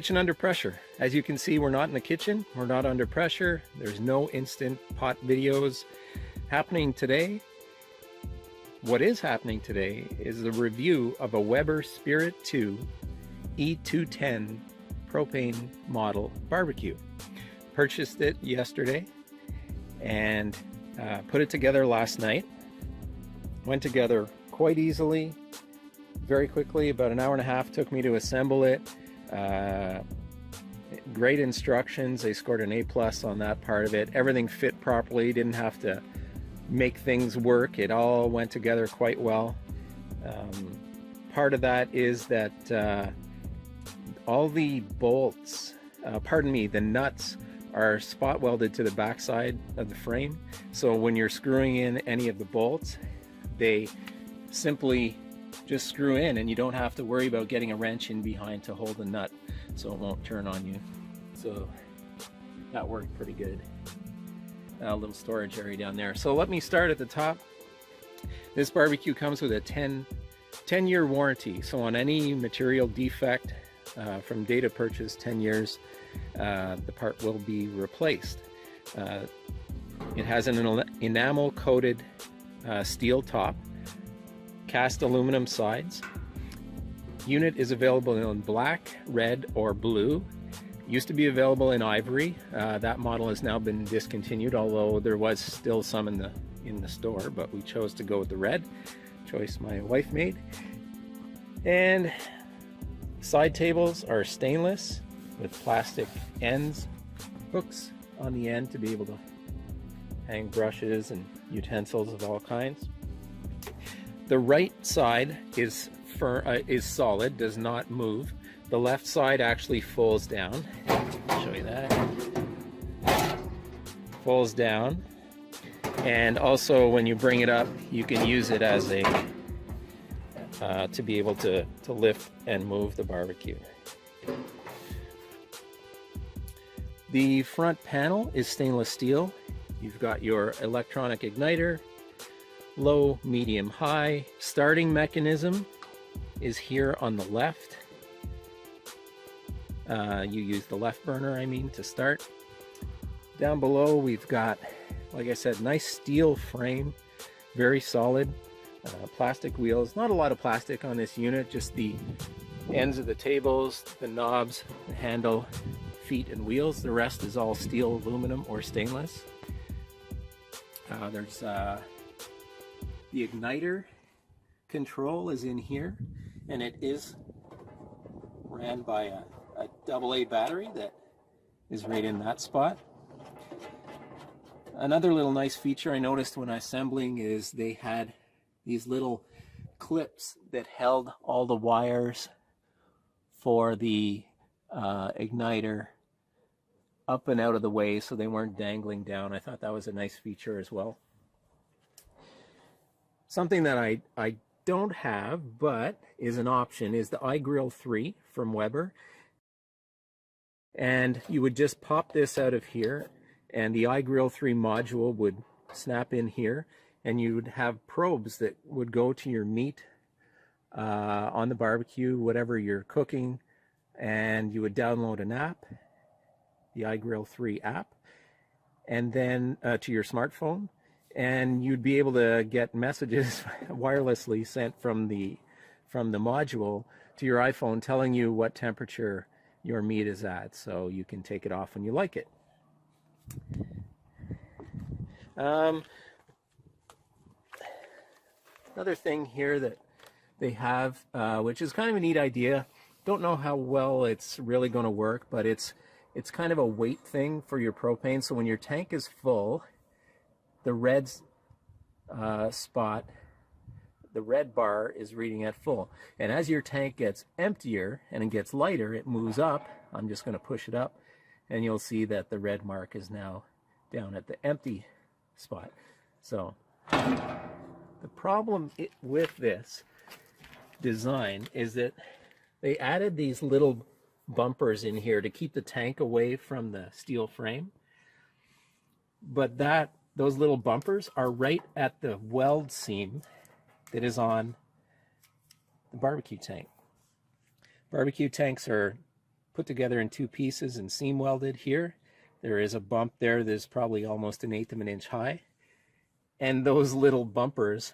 kitchen under pressure. As you can see, we're not in the kitchen, we're not under pressure. There's no instant pot videos happening today. What is happening today is a review of a Weber Spirit 2 E-210 propane model barbecue. Purchased it yesterday and put it together last night. Went together quite easily, very quickly. About an hour and a half took me to assemble it. Great instructions. They scored an A+ on that part of it. Everything fit properly, didn't have to make things work. It all went together quite well. Part of that is that all the bolts, the nuts are spot welded to the backside of the frame. So when you're screwing in any of the bolts, they simply just screw in and you don't have to worry about getting a wrench in behind to hold the nut so it won't turn on you. So that worked pretty good. A little storage area down there. So let me start at the top. This barbecue comes with a 10-year warranty. So on any material defect from date of purchase, 10 years, the part will be replaced. It has an enamel coated steel top, cast aluminum sides. Unit is available in black, red, or blue. Used to be available in ivory. That model has now been discontinued, although there was still some in the store, but we chose to go with the red. Choice my wife made. And side tables are stainless with plastic ends, hooks on the end to be able to hang brushes and utensils of all kinds. The right side is solid, does not move. The left side actually folds down. I'll show you that. Folds down. And also when you bring it up, you can use it as a to be able to lift and move the barbecue. The front panel is stainless steel. You've got your electronic igniter, low, medium, high. Starting mechanism is here on the left. You use the left burner, to start. Down below we've got, like I said, nice steel frame, very solid. Plastic wheels, not a lot of plastic on this unit, just the ends of the tables, the knobs, the handle, feet, and wheels. The rest is all steel, aluminum, or stainless. There's the igniter control is in here, and it is ran by a AA battery that is right in that spot. Another little nice feature I noticed when assembling is they had these little clips that held all the wires for the igniter up and out of the way so they weren't dangling down. I thought that was a nice feature as well. Something that I don't have but is an option is the iGrill 3 from Weber. And you would just pop this out of here and the iGrill 3 module would snap in here, and you would have probes that would go to your meat on the barbecue, whatever you're cooking, and you would download an app, the iGrill 3 app, and then to your smartphone, and you'd be able to get messages wirelessly sent from the module to your iPhone telling you what temperature your meat is at, so you can take it off when you like it. Another thing here that they have, which is kind of a neat idea, don't know how well it's really going to work, but it's kind of a weight thing for your propane. So when your tank is full, the red spot, the red bar is reading at full. And as your tank gets emptier and it gets lighter, it moves up. I'm just going to push it up, and you'll see that the red mark is now down at the empty spot. So the problem with this design is that they added these little bumpers in here to keep the tank away from the steel frame. But those little bumpers are right at the weld seam that is on the barbecue tank. Barbecue tanks are put together in 2 pieces and seam welded here. There is a bump there that's probably almost 1/8 of an inch high. And those little bumpers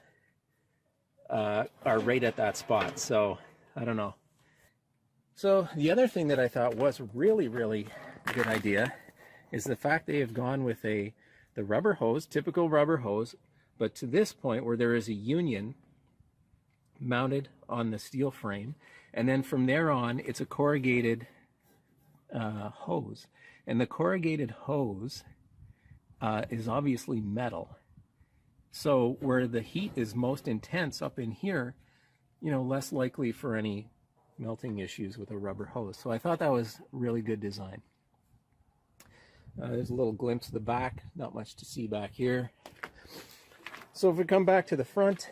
are right at that spot. So I don't know. So the other thing that I thought was really, really a good idea is the fact they have gone with the rubber hose, typical rubber hose, but to this point where there is a union mounted on the steel frame, and then from there on it's a corrugated hose, and the corrugated hose is obviously metal. So where the heat is most intense up in here, you know, less likely for any melting issues with a rubber hose. So I thought that was really good design. There's a little glimpse of the back, not much to see back here. So if we come back to the front,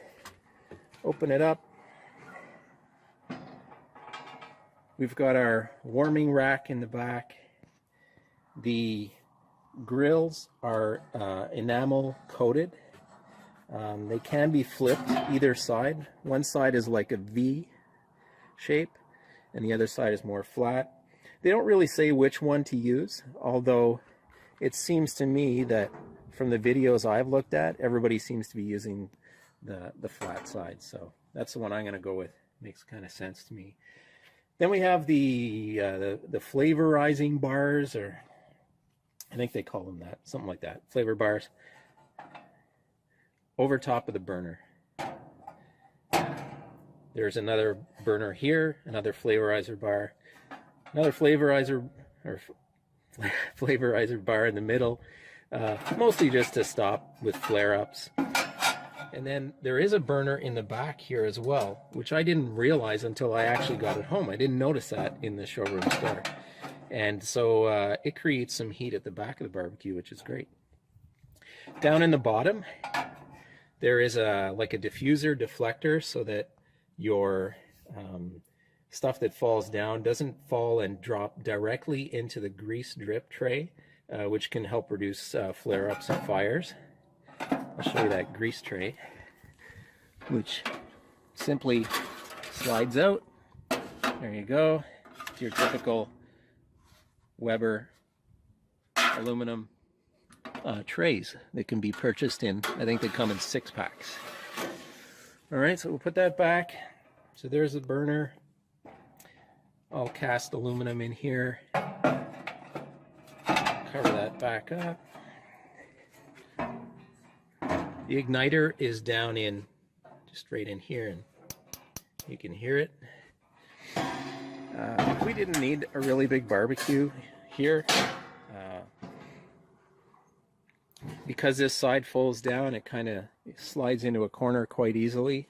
open it up, we've got our warming rack in the back. The grills are enamel coated. They can be flipped either side. One side is like a V shape and the other side is more flat. They don't really say which one to use, although it seems to me that from the videos I've looked at, everybody seems to be using the flat side. So that's the one I'm going to go with. Makes kind of sense to me. Then we have the flavorizing bars, or I think they call them that, something like that, flavor bars, over top of the burner. There's another burner here, another flavorizer bar, another flavorizer bar in the middle, mostly just to stop with flare-ups. And then there is a burner in the back here as well, which I didn't realize until I actually got it home. I didn't notice that in the showroom store. And so it creates some heat at the back of the barbecue, which is great. Down in the bottom, there is like a diffuser deflector so that your stuff that falls down doesn't fall and drop directly into the grease drip tray, which can help reduce flare-ups and fires. I'll show you that grease tray, which simply slides out. There you go. It's your typical Weber aluminum trays that can be purchased in, I think they come in 6-packs. All right, so we'll put that back. So there's the burner, all cast aluminum in here. Cover that back up. The igniter is down in, just right in here, and you can hear it. We didn't need a really big barbecue here. Because this side folds down, it kind of slides into a corner quite easily.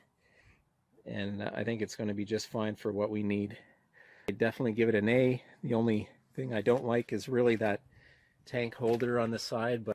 And I think it's going to be just fine for what we need. I definitely give it an A. The only thing I don't like is really that tank holder on the side, but